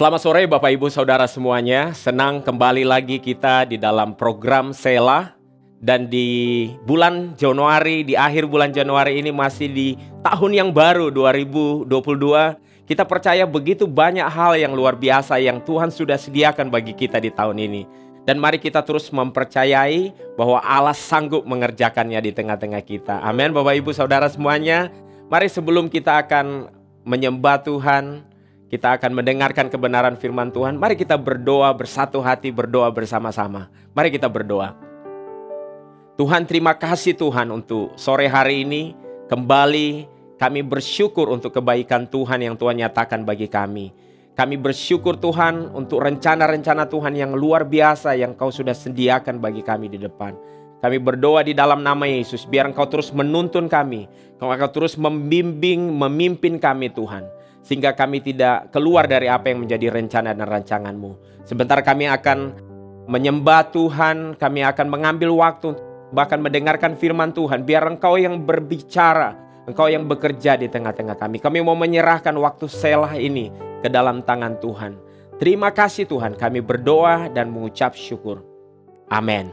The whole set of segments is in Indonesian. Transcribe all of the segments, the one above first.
Selamat sore Bapak Ibu Saudara semuanya. Senang kembali lagi kita di dalam program Sela. Dan di bulan Januari, di akhir bulan Januari ini masih di tahun yang baru 2022. Kita percaya begitu banyak hal yang luar biasa yang Tuhan sudah sediakan bagi kita di tahun ini. Dan mari kita terus mempercayai bahwa Allah sanggup mengerjakannya di tengah-tengah kita. Amin Bapak Ibu Saudara semuanya. Mari sebelum kita akan menyembah Tuhan, kita akan mendengarkan kebenaran firman Tuhan. Mari kita berdoa bersatu hati, berdoa bersama-sama. Mari kita berdoa. Tuhan, terima kasih Tuhan untuk sore hari ini. Kembali kami bersyukur untuk kebaikan Tuhan yang Tuhan nyatakan bagi kami. Kami bersyukur Tuhan untuk rencana-rencana Tuhan yang luar biasa yang Kau sudah sediakan bagi kami di depan. Kami berdoa di dalam nama Yesus, biar Engkau terus menuntun kami. Engkau terus membimbing, memimpin kami Tuhan. Sehingga kami tidak keluar dari apa yang menjadi rencana dan rancangan-Mu. Sebentar kami akan menyembah Tuhan, kami akan mengambil waktu, bahkan mendengarkan firman Tuhan. Biar Engkau yang berbicara, Engkau yang bekerja di tengah-tengah kami. Kami mau menyerahkan waktu selah ini ke dalam tangan Tuhan. Terima kasih Tuhan, kami berdoa dan mengucap syukur. Amin.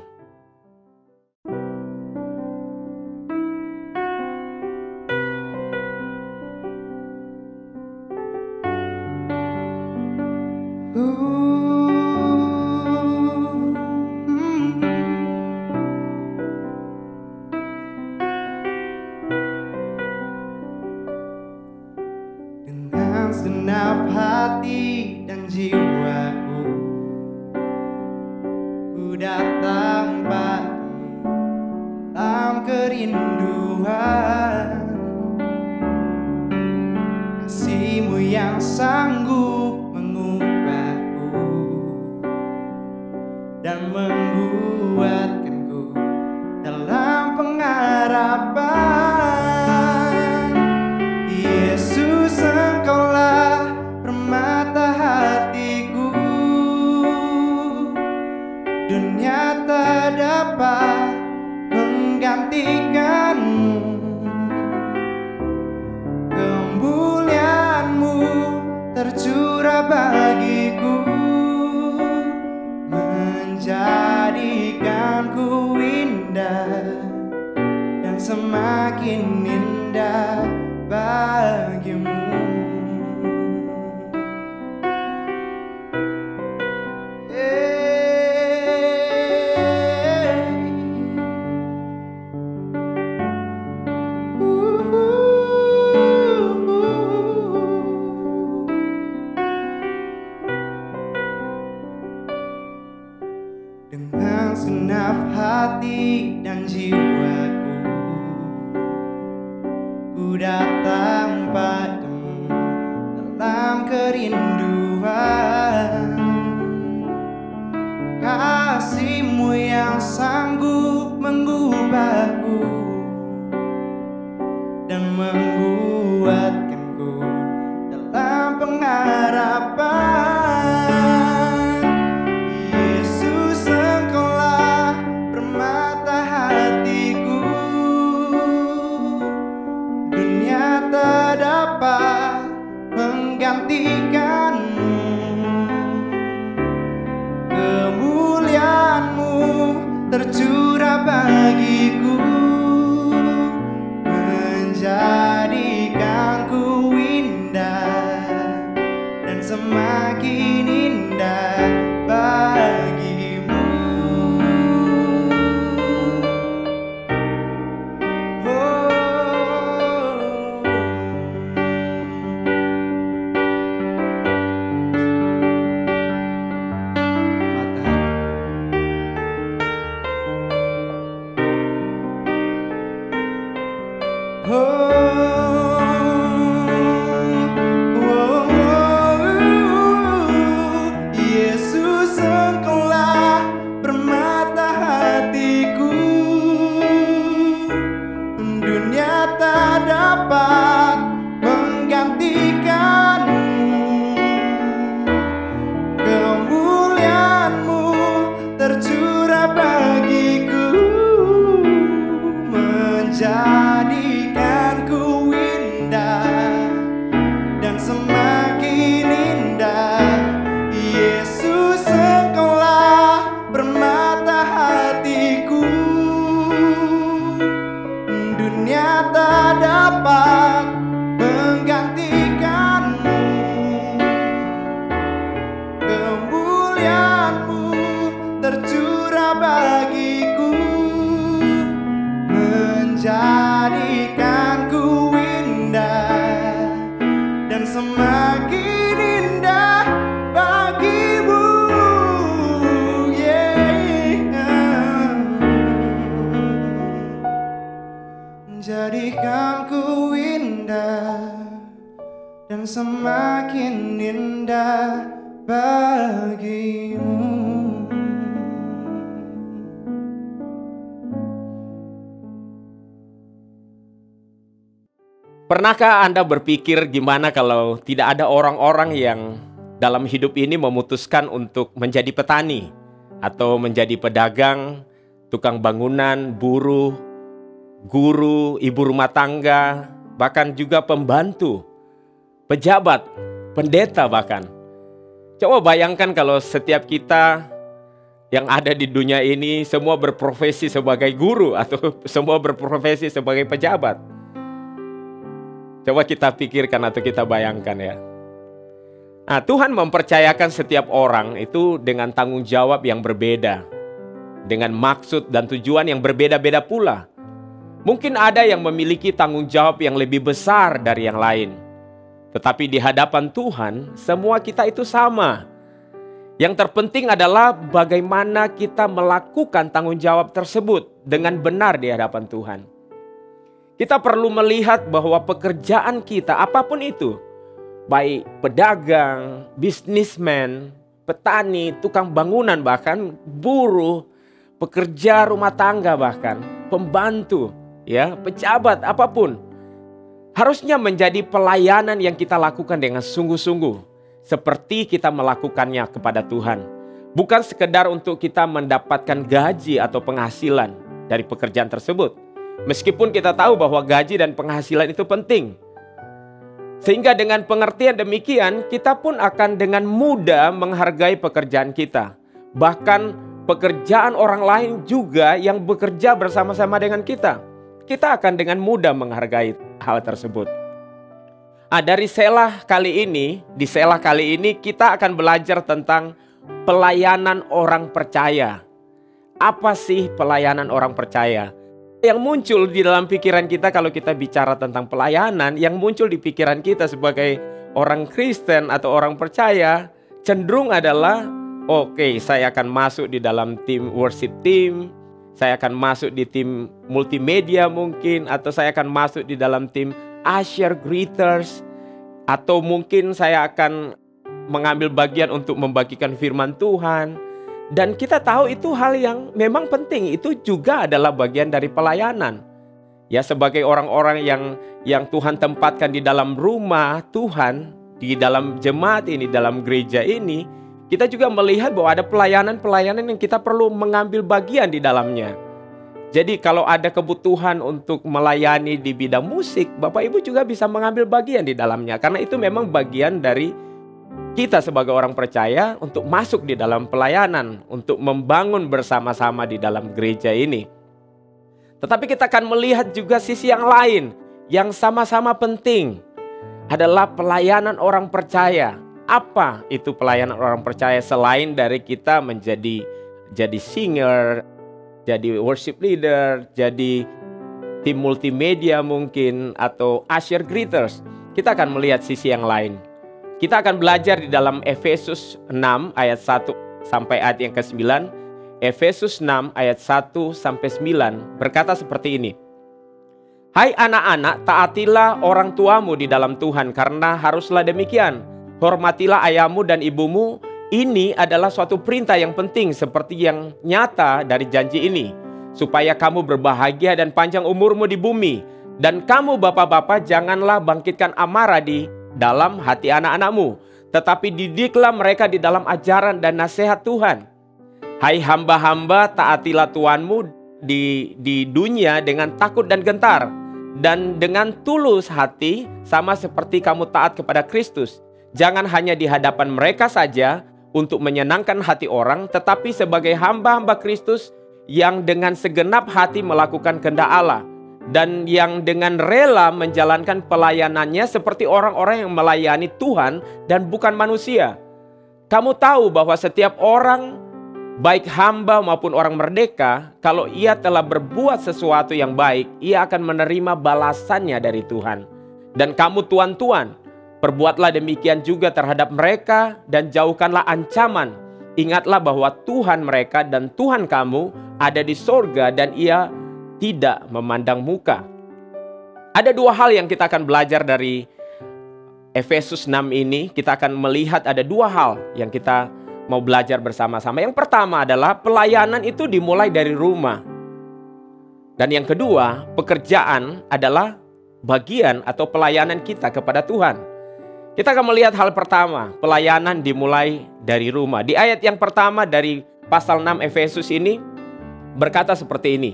Dengan segenap hati dan jiwaku, ku datang padamu dalam kerinduan. Kasih-Mu yang sanggup mengubahku dan menguatkanku dalam pengharapan. Yesus, Engkaulah permata hatiku. Dunia tak dapat menggantikan-Mu. Kemuliaan-Mu tercurah bagiku, menjadikanku indah dan semakin indah bagimu. Dengan segenap hati dan jiwaku, ku datang padamu dalam kerinduan. Kasih-Mu yang sanggup mengubahku dan menguatkanku dalam pengharapan. Yesus, Engkaulah permata hatiku. Dunia tak dapat menggantikan-Mu. Kemuliaan-Mu tercurah bagiku, menjadikanku indah dan semakin indah bagimu. Yesus, pelayanmu tercurah bagiku, menjadikanku indah dan semakin indah bagimu. Menjadikanku indah dan semakin indah bagimu. Pernahkah Anda berpikir gimana kalau tidak ada orang-orang yang dalam hidup ini memutuskan untuk menjadi petani atau menjadi pedagang, tukang bangunan, buruh, guru, ibu rumah tangga, bahkan juga pembantu, pejabat, pendeta bahkan. Coba bayangkan kalau setiap kita yang ada di dunia ini semua berprofesi sebagai guru atau semua berprofesi sebagai pejabat. Coba kita pikirkan atau kita bayangkan ya. Nah, Tuhan mempercayakan setiap orang itu dengan tanggung jawab yang berbeda, dengan maksud dan tujuan yang berbeda-beda pula. Mungkin ada yang memiliki tanggung jawab yang lebih besar dari yang lain. Tetapi di hadapan Tuhan, semua kita itu sama. Yang terpenting adalah bagaimana kita melakukan tanggung jawab tersebut dengan benar di hadapan Tuhan. Kita perlu melihat bahwa pekerjaan kita apapun itu, baik pedagang, bisnismen, petani, tukang bangunan, bahkan buruh, pekerja rumah tangga, bahkan pembantu, ya, pejabat apapun, harusnya menjadi pelayanan yang kita lakukan dengan sungguh-sungguh, seperti kita melakukannya kepada Tuhan. Bukan sekedar untuk kita mendapatkan gaji atau penghasilan dari pekerjaan tersebut. Meskipun kita tahu bahwa gaji dan penghasilan itu penting. Sehingga dengan pengertian demikian, kita pun akan dengan mudah menghargai pekerjaan kita. Bahkan pekerjaan orang lain juga yang bekerja bersama-sama dengan kita. Kita akan dengan mudah menghargai hal tersebut. Dari Selah kali ini, di Selah kali ini kita akan belajar tentang pelayanan orang percaya. Apa sih pelayanan orang percaya? Yang muncul di dalam pikiran kita kalau kita bicara tentang pelayanan, yang muncul di pikiran kita sebagai orang Kristen atau orang percaya cenderung adalah, oke, saya akan masuk di dalam tim worship team, saya akan masuk di tim multimedia mungkin, atau saya akan masuk di dalam tim usher greeters, atau mungkin saya akan mengambil bagian untuk membagikan firman Tuhan. Dan kita tahu itu hal yang memang penting, itu juga adalah bagian dari pelayanan. Ya, sebagai orang-orang yang Tuhan tempatkan di dalam rumah Tuhan, di dalam jemaat ini, dalam gereja ini, kita juga melihat bahwa ada pelayanan-pelayanan yang kita perlu mengambil bagian di dalamnya. Jadi kalau ada kebutuhan untuk melayani di bidang musik, Bapak Ibu juga bisa mengambil bagian di dalamnya. Karena itu memang bagian dari kita sebagai orang percaya untuk masuk di dalam pelayanan, untuk membangun bersama-sama di dalam gereja ini. Tetapi kita akan melihat juga sisi yang lain yang sama-sama penting, adalah pelayanan orang percaya. Apa itu pelayanan orang percaya selain dari kita menjadi singer, jadi worship leader, jadi tim multimedia mungkin, atau usher greeters. Kita akan melihat sisi yang lain. Kita akan belajar di dalam Efesus 6 ayat 1 sampai ayat yang ke-9. Efesus 6 ayat 1 sampai 9 berkata seperti ini. Hai anak-anak, taatilah orang tuamu di dalam Tuhan, karena haruslah demikian. Hormatilah ayahmu dan ibumu. Ini adalah suatu perintah yang penting seperti yang nyata dari janji ini, supaya kamu berbahagia dan panjang umurmu di bumi. Dan kamu bapak-bapak janganlah bangkitkan amarah di dalam hati anak-anakmu, tetapi didiklah mereka di dalam ajaran dan nasihat Tuhan. Hai hamba-hamba, taatilah Tuhanmu di dunia dengan takut dan gentar, dan dengan tulus hati, sama seperti kamu taat kepada Kristus. Jangan hanya di hadapan mereka saja untuk menyenangkan hati orang, tetapi sebagai hamba-hamba Kristus yang dengan segenap hati melakukan kehendak Allah, dan yang dengan rela menjalankan pelayanannya seperti orang-orang yang melayani Tuhan dan bukan manusia. Kamu tahu bahwa setiap orang, baik hamba maupun orang merdeka, kalau ia telah berbuat sesuatu yang baik, ia akan menerima balasannya dari Tuhan. Dan kamu tuan-tuan, perbuatlah demikian juga terhadap mereka dan jauhkanlah ancaman. Ingatlah bahwa Tuhan mereka dan Tuhan kamu ada di sorga dan ia tidak memandang muka. Ada dua hal yang kita akan belajar dari Efesus 6 ini. Kita akan melihat ada dua hal yang kita mau belajar bersama-sama. Yang pertama adalah pelayanan itu dimulai dari rumah. Dan yang kedua, pekerjaan adalah bagian atau pelayanan kita kepada Tuhan. Kita akan melihat hal pertama, pelayanan dimulai dari rumah. Di ayat yang pertama dari pasal 6 Efesus ini berkata seperti ini.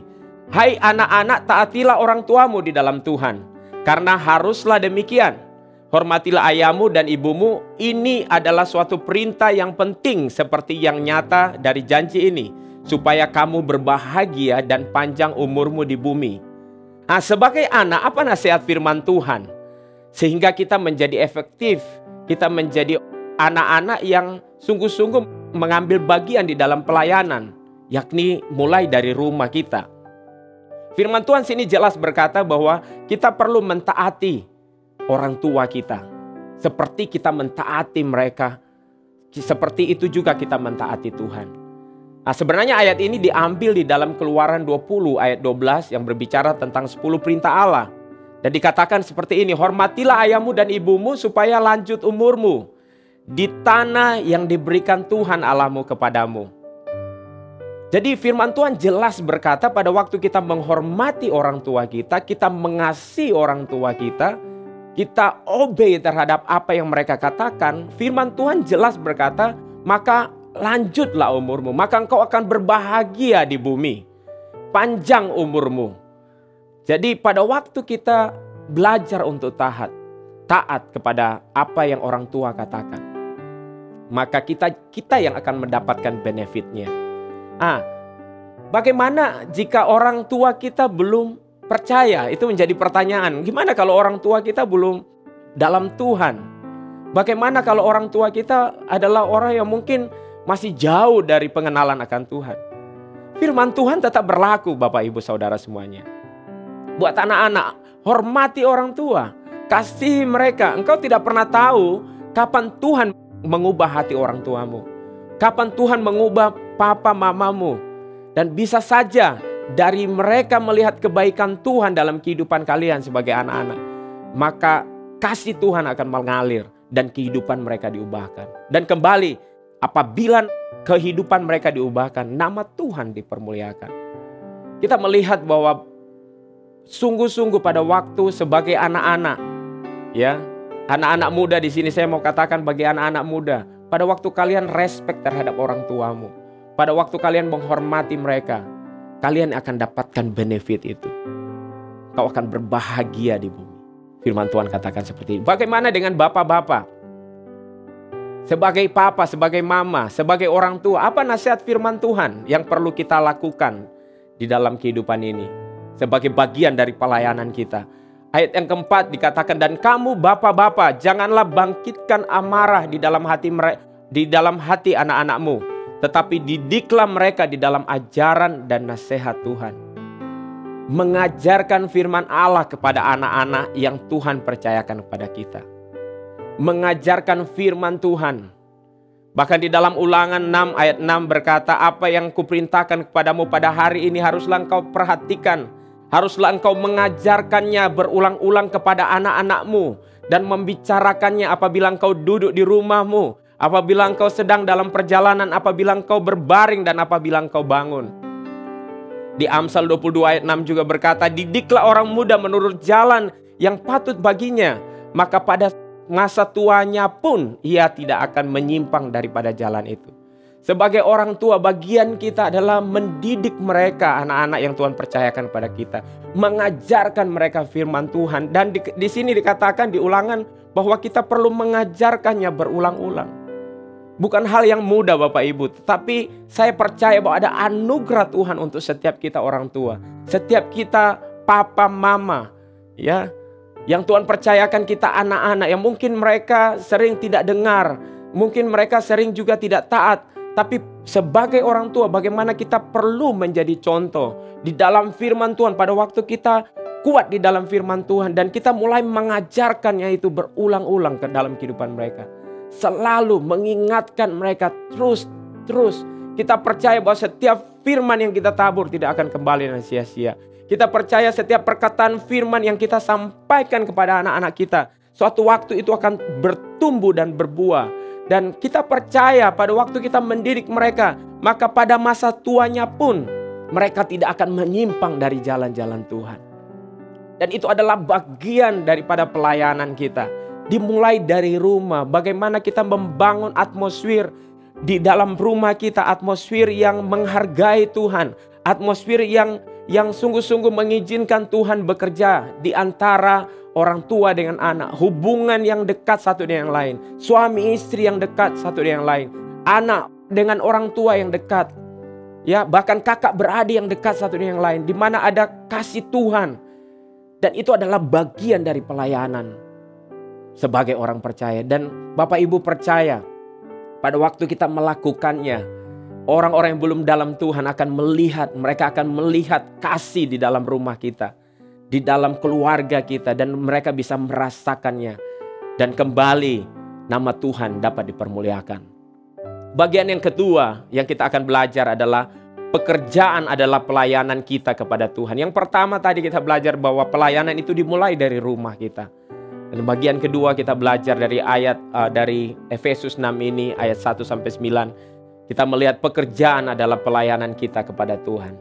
Hai anak-anak, taatilah orang tuamu di dalam Tuhan, karena haruslah demikian. Hormatilah ayahmu dan ibumu, ini adalah suatu perintah yang penting seperti yang nyata dari janji ini, supaya kamu berbahagia dan panjang umurmu di bumi. Nah, sebagai anak, apa nasihat firman Tuhan? Sehingga kita menjadi efektif, kita menjadi anak-anak yang sungguh-sungguh mengambil bagian di dalam pelayanan, yakni mulai dari rumah kita. Firman Tuhan sini jelas berkata bahwa kita perlu mentaati orang tua kita, seperti kita mentaati mereka, seperti itu juga kita mentaati Tuhan. Nah, sebenarnya ayat ini diambil di dalam Keluaran 20 ayat 12 yang berbicara tentang 10 perintah Allah. Dan dikatakan seperti ini, hormatilah ayahmu dan ibumu supaya lanjut umurmu di tanah yang diberikan Tuhan Allahmu kepadamu. Jadi firman Tuhan jelas berkata pada waktu kita menghormati orang tua kita, kita mengasihi orang tua kita obey terhadap apa yang mereka katakan, firman Tuhan jelas berkata, maka lanjutlah umurmu, maka engkau akan berbahagia di bumi, panjang umurmu. Jadi pada waktu kita belajar untuk taat kepada apa yang orang tua katakan, maka kita yang akan mendapatkan benefitnya. Bagaimana jika orang tua kita belum percaya? Itu menjadi pertanyaan. Gimana kalau orang tua kita belum dalam Tuhan? Bagaimana kalau orang tua kita adalah orang yang mungkin masih jauh dari pengenalan akan Tuhan? Firman Tuhan tetap berlaku, Bapak Ibu Saudara semuanya. Buat anak-anak, hormati orang tua, kasihi mereka. Engkau tidak pernah tahu kapan Tuhan mengubah hati orang tuamu, kapan Tuhan mengubah papa mamamu. Dan bisa saja dari mereka melihat kebaikan Tuhan dalam kehidupan kalian sebagai anak-anak, maka kasih Tuhan akan mengalir dan kehidupan mereka diubahkan. Dan kembali, apabila kehidupan mereka diubahkan, nama Tuhan dipermuliakan. Kita melihat bahwa sungguh-sungguh pada waktu sebagai anak-anak, ya, anak-anak muda di sini saya mau katakan bagi anak-anak muda, pada waktu kalian respect terhadap orang tuamu, pada waktu kalian menghormati mereka, kalian akan dapatkan benefit itu. Kau akan berbahagia di bumi. Firman Tuhan katakan seperti ini. Bagaimana dengan bapak-bapak? Sebagai papa, sebagai mama, sebagai orang tua, apa nasihat firman Tuhan yang perlu kita lakukan di dalam kehidupan ini? Sebagai bagian dari pelayanan kita. Ayat yang keempat dikatakan, dan kamu bapak-bapak, janganlah bangkitkan amarah di dalam hati anak-anakmu, tetapi didiklah mereka di dalam ajaran dan nasihat Tuhan. Mengajarkan firman Allah kepada anak-anak yang Tuhan percayakan kepada kita. Mengajarkan firman Tuhan. Bahkan di dalam Ulangan 6 ayat 6 berkata, apa yang kuperintahkan kepadamu pada hari ini haruslah engkau perhatikan. Haruslah engkau mengajarkannya berulang-ulang kepada anak-anakmu. Dan membicarakannya apabila engkau duduk di rumahmu, apabila engkau sedang dalam perjalanan, apabila engkau berbaring, dan apabila engkau bangun. Di Amsal 22 ayat 6 juga berkata, didiklah orang muda menurut jalan yang patut baginya, maka pada masa tuanya pun ia tidak akan menyimpang daripada jalan itu. Sebagai orang tua, bagian kita adalah mendidik mereka, anak-anak yang Tuhan percayakan pada kita, mengajarkan mereka firman Tuhan. Dan di sini dikatakan di Ulangan bahwa kita perlu mengajarkannya berulang-ulang. Bukan hal yang mudah Bapak Ibu, tetapi saya percaya bahwa ada anugerah Tuhan untuk setiap kita orang tua, setiap kita papa mama, ya, yang Tuhan percayakan kita anak-anak yang mungkin mereka sering tidak dengar Mungkin mereka sering juga tidak taat. Tapi sebagai orang tua, bagaimana kita perlu menjadi contoh di dalam firman Tuhan pada waktu kita kuat di dalam firman Tuhan. Dan kita mulai mengajarkannya itu berulang-ulang ke dalam kehidupan mereka. Selalu mengingatkan mereka terus. Kita percaya bahwa setiap firman yang kita tabur tidak akan kembali dengan sia-sia. Kita percaya setiap perkataan firman yang kita sampaikan kepada anak-anak kita, suatu waktu itu akan bertumbuh dan berbuah. Dan kita percaya pada waktu kita mendidik mereka, maka pada masa tuanya pun mereka tidak akan menyimpang dari jalan-jalan Tuhan. Dan itu adalah bagian daripada pelayanan kita. Dimulai dari rumah, bagaimana kita membangun atmosfer di dalam rumah kita, atmosfer yang menghargai Tuhan, atmosfer yang sungguh-sungguh mengizinkan Tuhan bekerja di antara orang tua dengan anak, hubungan yang dekat satu dengan yang lain, suami istri yang dekat satu dengan yang lain, anak dengan orang tua yang dekat, ya bahkan kakak beradik yang dekat satu dengan yang lain, di mana ada kasih Tuhan. Dan itu adalah bagian dari pelayanan sebagai orang percaya. Dan Bapak Ibu percaya pada waktu kita melakukannya, orang-orang yang belum dalam Tuhan akan melihat, mereka akan melihat kasih di dalam rumah kita, di dalam keluarga kita, dan mereka bisa merasakannya. Dan kembali nama Tuhan dapat dipermuliakan. Bagian yang kedua yang kita akan belajar adalah pekerjaan adalah pelayanan kita kepada Tuhan. Yang pertama tadi kita belajar bahwa pelayanan itu dimulai dari rumah kita. Dan bagian kedua kita belajar dari ayat dari Efesus 6 ini ayat 1-9. Kita melihat pekerjaan adalah pelayanan kita kepada Tuhan.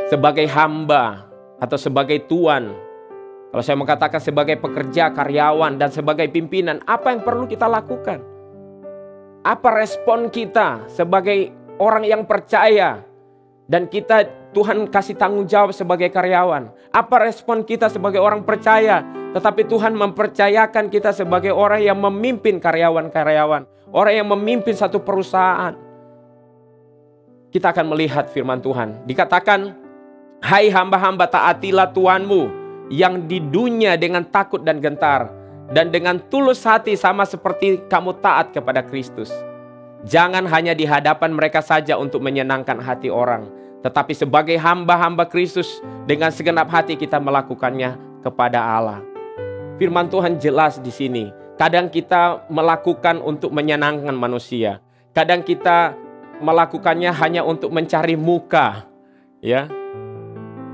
Sebagai hamba atau sebagai tuan, kalau saya mau katakan sebagai pekerja, karyawan, dan sebagai pimpinan, apa yang perlu kita lakukan? Apa respon kita sebagai orang yang percaya dan kita Tuhan kasih tanggung jawab sebagai karyawan? Apa respon kita sebagai orang percaya tetapi Tuhan mempercayakan kita sebagai orang yang memimpin karyawan-karyawan, orang yang memimpin satu perusahaan? Kita akan melihat firman Tuhan. Dikatakan, hai hamba-hamba, taatilah tuanmu yang di dunia dengan takut dan gentar, dan dengan tulus hati sama seperti kamu taat kepada Kristus. Jangan hanya di hadapan mereka saja untuk menyenangkan hati orang, tetapi sebagai hamba-hamba Kristus dengan segenap hati kita melakukannya kepada Allah. Firman Tuhan jelas di sini. Kadang kita melakukan untuk menyenangkan manusia. Kadang kita melakukannya hanya untuk mencari muka, ya.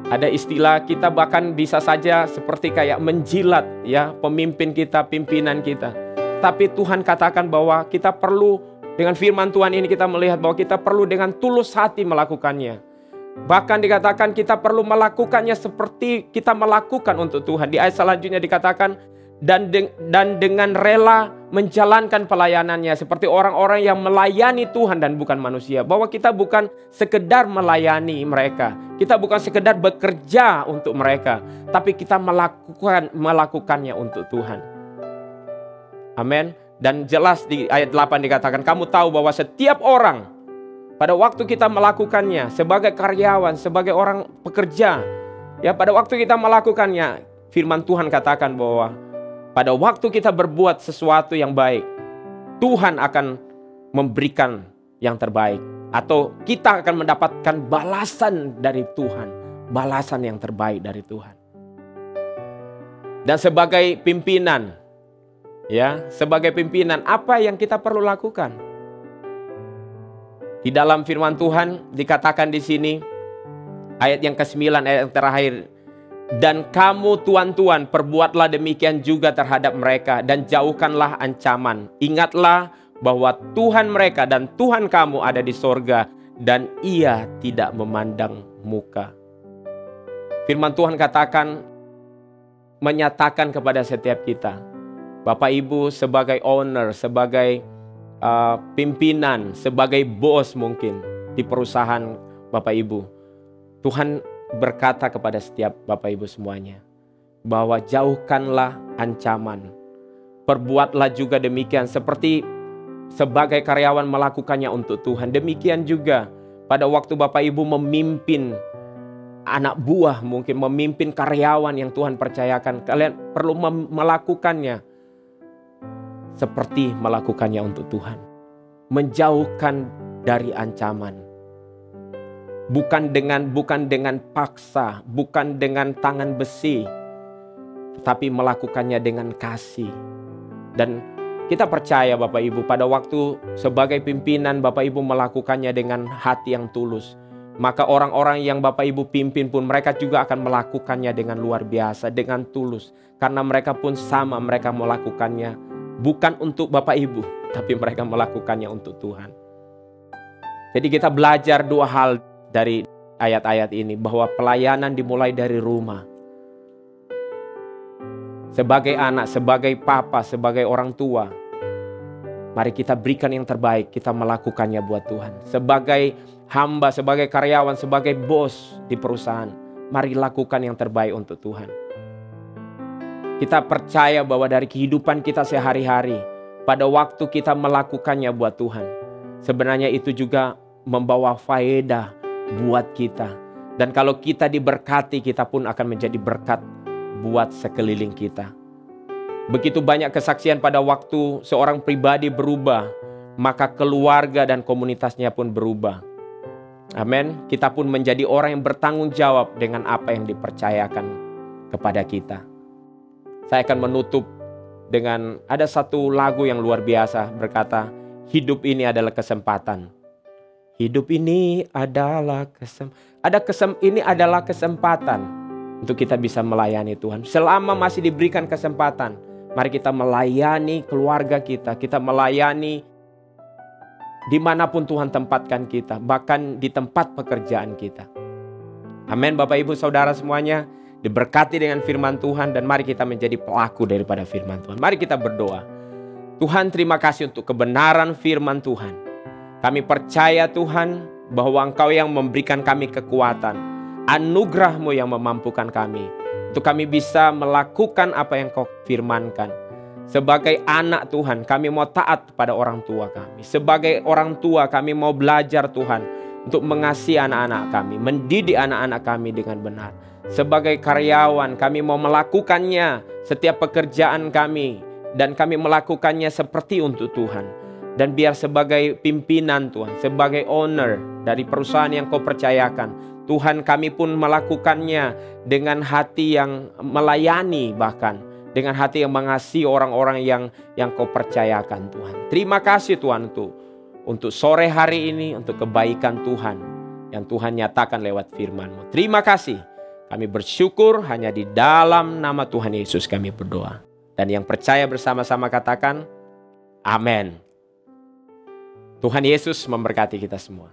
Ada istilah kita bahkan bisa saja seperti kayak menjilat, ya, pemimpin kita, pimpinan kita. Tapi Tuhan katakan bahwa kita perlu, dengan firman Tuhan ini kita melihat bahwa kita perlu dengan tulus hati melakukannya. Bahkan dikatakan kita perlu melakukannya seperti kita melakukan untuk Tuhan. Di ayat selanjutnya dikatakan, dan dengan rela menjalankan pelayanannya seperti orang-orang yang melayani Tuhan dan bukan manusia. Bahwa kita bukan sekedar melayani mereka, kita bukan sekedar bekerja untuk mereka, tapi kita melakukannya untuk Tuhan. Amin. Dan jelas di ayat 8 dikatakan, kamu tahu bahwa setiap orang pada waktu kita melakukannya sebagai karyawan, sebagai orang pekerja, ya, pada waktu kita melakukannya, firman Tuhan katakan bahwa pada waktu kita berbuat sesuatu yang baik, Tuhan akan memberikan yang terbaik, atau kita akan mendapatkan balasan dari Tuhan, balasan yang terbaik dari Tuhan. Dan sebagai pimpinan, ya, sebagai pimpinan, apa yang kita perlu lakukan? Di dalam firman Tuhan dikatakan di sini, ayat yang ke-9, ayat yang terakhir, dan kamu tuan-tuan perbuatlah demikian juga terhadap mereka, dan jauhkanlah ancaman. Ingatlah bahwa Tuhan mereka dan Tuhan kamu ada di sorga, dan Ia tidak memandang muka. Firman Tuhan katakan, menyatakan kepada setiap kita, Bapak Ibu sebagai owner, sebagai pimpinan, sebagai bos mungkin di perusahaan Bapak Ibu, Tuhan berkata kepada setiap Bapak Ibu semuanya bahwa jauhkanlah ancaman, perbuatlah juga demikian seperti sebagai karyawan melakukannya untuk Tuhan. Demikian juga pada waktu Bapak Ibu memimpin anak buah, mungkin memimpin karyawan yang Tuhan percayakan, kalian perlu melakukannya seperti melakukannya untuk Tuhan. Menjauhkan dari ancaman. Bukan dengan paksa, bukan dengan tangan besi, tetapi melakukannya dengan kasih. Dan kita percaya Bapak Ibu, pada waktu sebagai pimpinan Bapak Ibu melakukannya dengan hati yang tulus, maka orang-orang yang Bapak Ibu pimpin pun mereka juga akan melakukannya dengan luar biasa, dengan tulus. Karena mereka pun sama, mereka melakukannya bukan untuk Bapak Ibu, tapi mereka melakukannya untuk Tuhan. Jadi kita belajar dua hal dari ayat-ayat ini, bahwa pelayanan dimulai dari rumah. Sebagai anak, sebagai papa, sebagai orang tua, mari kita berikan yang terbaik, kita melakukannya buat Tuhan. Sebagai hamba, sebagai karyawan, sebagai bos di perusahaan, mari lakukan yang terbaik untuk Tuhan. Kita percaya bahwa dari kehidupan kita sehari-hari, pada waktu kita melakukannya buat Tuhan, sebenarnya itu juga membawa faedah buat kita. Dan kalau kita diberkati, kita pun akan menjadi berkat buat sekeliling kita. Begitu banyak kesaksian pada waktu seorang pribadi berubah, maka keluarga dan komunitasnya pun berubah. Amin. Kita pun menjadi orang yang bertanggung jawab dengan apa yang dipercayakan kepada kita. Saya akan menutup dengan ada satu lagu yang luar biasa, berkata, hidup ini adalah kesempatan. Hidup ini adalah kesempatan untuk kita bisa melayani Tuhan. Selama masih diberikan kesempatan, mari kita melayani keluarga kita. Kita melayani dimanapun Tuhan tempatkan kita, bahkan di tempat pekerjaan kita. Amin. Bapak Ibu Saudara semuanya, diberkati dengan firman Tuhan, dan mari kita menjadi pelaku daripada firman Tuhan. Mari kita berdoa. Tuhan, terima kasih untuk kebenaran firman Tuhan. Kami percaya Tuhan bahwa Engkau yang memberikan kami kekuatan, anugerah-Mu yang memampukan kami untuk kami bisa melakukan apa yang Kau firmankan. Sebagai anak Tuhan, kami mau taat pada orang tua kami. Sebagai orang tua, kami mau belajar Tuhan untuk mengasihi anak-anak kami, mendidik anak-anak kami dengan benar. Sebagai karyawan, kami mau melakukannya setiap pekerjaan kami, dan kami melakukannya seperti untuk Tuhan. Dan biar sebagai pimpinan Tuhan, sebagai owner dari perusahaan yang Kau percayakan, Tuhan, kami pun melakukannya dengan hati yang melayani, bahkan dengan hati yang mengasihi orang-orang yang Kau percayakan Tuhan. Terima kasih Tuhan untuk sore hari ini, untuk kebaikan Tuhan yang Tuhan nyatakan lewat firman-Mu. Terima kasih. Kami bersyukur, hanya di dalam nama Tuhan Yesus kami berdoa. Dan yang percaya bersama-sama katakan, amin. Tuhan Yesus memberkati kita semua.